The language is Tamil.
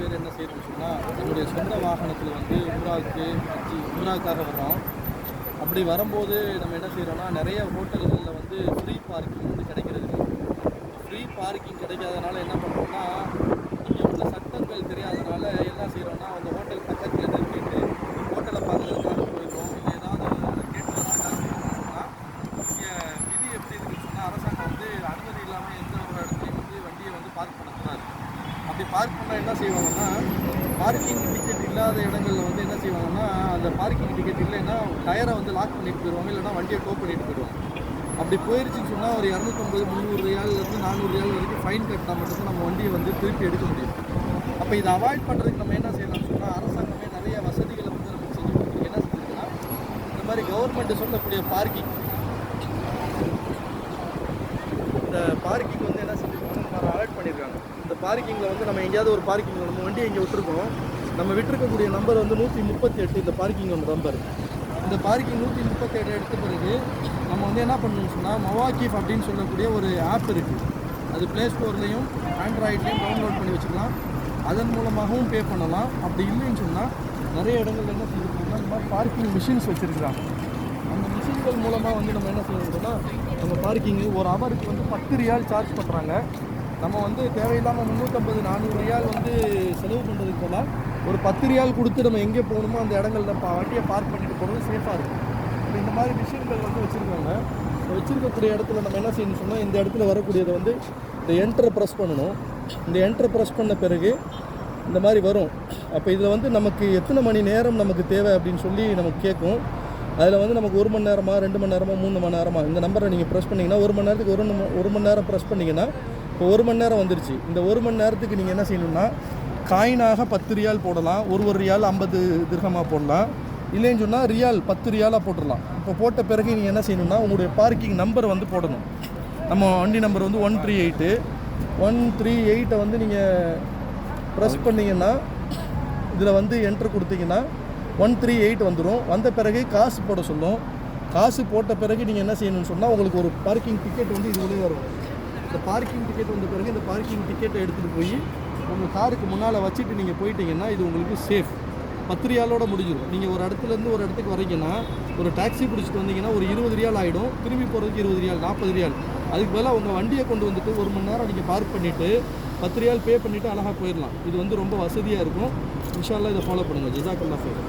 பேர் என்ன செய்யணும்னு சொன்னால், என்னுடைய சொந்த வாகனத்தில் வந்து உம்ராவுக்காக வர்றோம். அப்படி வரும்போது நம்ம என்ன செய்கிறோம்னா, நிறைய ஹோட்டல்களில் வந்து ஃப்ரீ பார்க்கிங் வந்து கிடைக்கிறது. ஃப்ரீ பார்க்கிங் கிடைக்காதனால என்ன பண்ணுறோம்னா, இங்கே உள்ள சட்டங்கள் தெரியாதனால என்ன செய்கிறோம்னா, அந்த ஹோட்டல் பக்கத்தில் நிறுத்திட்டு ஹோட்டலை பார்க்கறதுக்காக போயிடுவோம். இல்லை ஏதாவது கேட்டு சொன்னால், இங்கே விதி எப்படி இருக்குன்னு சொன்னால், அரசாங்கம் வந்து அனுமதி இல்லாமல் எந்த ஒரு இடத்துலையும் வந்து வண்டியை வந்து பார்க் பண்ணக்கூடாது. அப்படி பார்க் பண்ணால் என்ன செய்வாங்கன்னா, பார்க்கிங் டிக்கெட் இல்லாத இடங்களில் வந்து என்ன செய்வாங்கன்னா, அந்த பார்க்கிங் டிக்கெட் இல்லைன்னா டயரை வந்து லாக் பண்ணிட்டு போயிடுவாங்க, இல்லைனா வண்டியை டோ பண்ணிட்டு போயிடுவாங்க. அப்படி போயிடுச்சுன்னு சொன்னால் ஒரு 250 300 ரியாலிருந்து 400 ரியால் வரைக்கும் ஃபைன் கட்டினா மட்டும்தான் நம்ம வண்டியை வந்து திருப்பி எடுக்க முடியும். அப்போ இதை அவாய்ட் பண்ணுறதுக்கு நம்ம என்ன செய்யலாம்னு சொன்னால், அரசாங்கமே நிறைய வசதிகளை வந்து நமக்கு செஞ்சு கொடுத்துருக்கு. என்ன செஞ்சுருக்குன்னா, இந்த மாதிரி கவர்மெண்ட் சொல்லக்கூடிய பார்க்கிங், இந்த பார்க்கிங் வந்து என்ன செஞ்சுருக்காங்க, அவாய்ட் பண்ணியிருக்காங்க. இந்த பார்க்கிங்கில் வந்து நம்ம எங்கேயாவது ஒரு பார்க்கிங் நம்ம வண்டியை இங்கே விட்டுருக்கோம், நம்ம விட்டுருக்கக்கூடிய நம்பர் வந்து 138 இந்த பார்க்கிங் நம்பர். இந்த பார்க்கிங் 137 எடுத்த பிறகு நம்ம வந்து என்ன பண்ணணும்னு சொன்னால், மவாக்கிஃப் அப்படின்னு சொல்லக்கூடிய ஒரு ஆப் இருக்குது. அது ப்ளே ஸ்டோர்லேயும் ஆண்ட்ராய்ட்லேயும் டவுன்லோட் பண்ணி வச்சுக்கலாம். அதன் மூலமாகவும் பே பண்ணலாம். அப்படி இல்லைன்னு சொன்னால் நிறைய இடங்கள்ல என்ன செஞ்சுருக்கோம்னா, இந்த மாதிரி பார்க்கிங் மிஷின்ஸ் வச்சுருக்குறாங்க. அந்த மிஷின்கள் மூலமாக வந்து நம்ம என்ன செய்யணும்னா, நம்ம பார்க்கிங்கு ஒரு ஹவருக்கு வந்து 10 ரியால் சார்ஜ் பண்ணுறாங்க. நம்ம வந்து தேவையில்லாமல் 350 400 ரியால் வந்து செலவு பண்ணுறதுக்கு போல ஒரு 10 ரியால் கொடுத்து நம்ம எங்கே போகணுமோ அந்த இடங்களில் வண்டியை பார்க் பண்ணிட்டு போகிறது சேஃபாக இருக்கும். இப்போ இந்த மாதிரி மிஷின்கள் வந்து வச்சுருக்காங்க. வச்சுருக்கக்கூடிய இடத்துல நம்ம என்ன செய்யணும்னு சொன்னால், இந்த இடத்துல வரக்கூடியதை வந்து இந்த என்டரை ப்ரெஸ் பண்ணணும். இந்த என்டரை ப்ரெஸ் பண்ண பிறகு இந்த மாதிரி வரும். அப்போ இதில் வந்து நமக்கு எத்தனை மணி நேரம் நமக்கு தேவை அப்படின்னு சொல்லி நமக்கு கேட்கும். அதில் வந்து நமக்கு 1 மணி நேரமா 2 மணி நேரமா 3 மணி நேரமா இந்த நம்பரை நீங்கள் ப்ரெஸ் பண்ணிங்கன்னா 1 மணி நேரத்துக்கு 1 மணி நேரம் ப்ரெஸ் பண்ணிங்கன்னா இப்போ 1 மணி நேரம் வந்துருச்சு. இந்த 1 மணி நேரத்துக்கு நீங்கள் என்ன செய்யணும்னா, காயினாக 10 ரியால் போடலாம், ஒரு ரியால் 50 திர்ஹமாக போடலாம். இல்லைன்னு சொன்னால் ரியால் 10 ரியாலாக போட்டுடலாம். இப்போ போட்ட பிறகு நீங்கள் என்ன செய்யணும்னா, உங்களுடைய பார்க்கிங் நம்பர் வந்து போடணும். நம்ம வண்டி நம்பர் வந்து 138 வந்து நீங்கள் ப்ரெஸ் பண்ணிங்கன்னா, இதில் வந்து என்ட்ரு கொடுத்தீங்கன்னா 138 வந்துடும். வந்த பிறகு காசு போட சொல்லும். காசு போட்ட பிறகு நீங்கள் என்ன செய்யணும்னு சொன்னால், உங்களுக்கு ஒரு பார்க்கிங் டிக்கெட் வந்து இது உள்ளே வரும். இந்த பார்க்கிங் டிக்கெட் வந்த பிறகு இந்த பார்க்கிங் டிக்கெட்டை எடுத்துகிட்டு போய் உங்கள் காருக்கு முன்னால் வச்சுட்டு நீங்கள் போயிட்டீங்கன்னா இது உங்களுக்கு சேஃப். 10 ரியாலோட முடிஞ்சிடும். நீங்கள் ஒரு இடத்துலேருந்து ஒரு இடத்துக்கு வரீங்கன்னா, ஒரு டாக்ஸி பிடிச்சிட்டு வந்தீங்கன்னா ஒரு 20 ரியால் ஆகிடும். திரும்பி போகிறதுக்கு 20 ரியால் 40 ரியால். அதுக்கு பதிலாக உங்கள் வண்டியை கொண்டு வந்துட்டு 1 மணி நேரம் நீங்கள் பார்க் பண்ணிவிட்டு 10 ரியால் பே பண்ணிவிட்டு அழகாக போயிடலாம். இது வந்து ரொம்ப வசதியாக இருக்கும். இன்ஷா அல்லாஹ் இதை ஃபாலோ பண்ணுங்கள். ஜஸாக்கல்லாஹ் ஹைர்.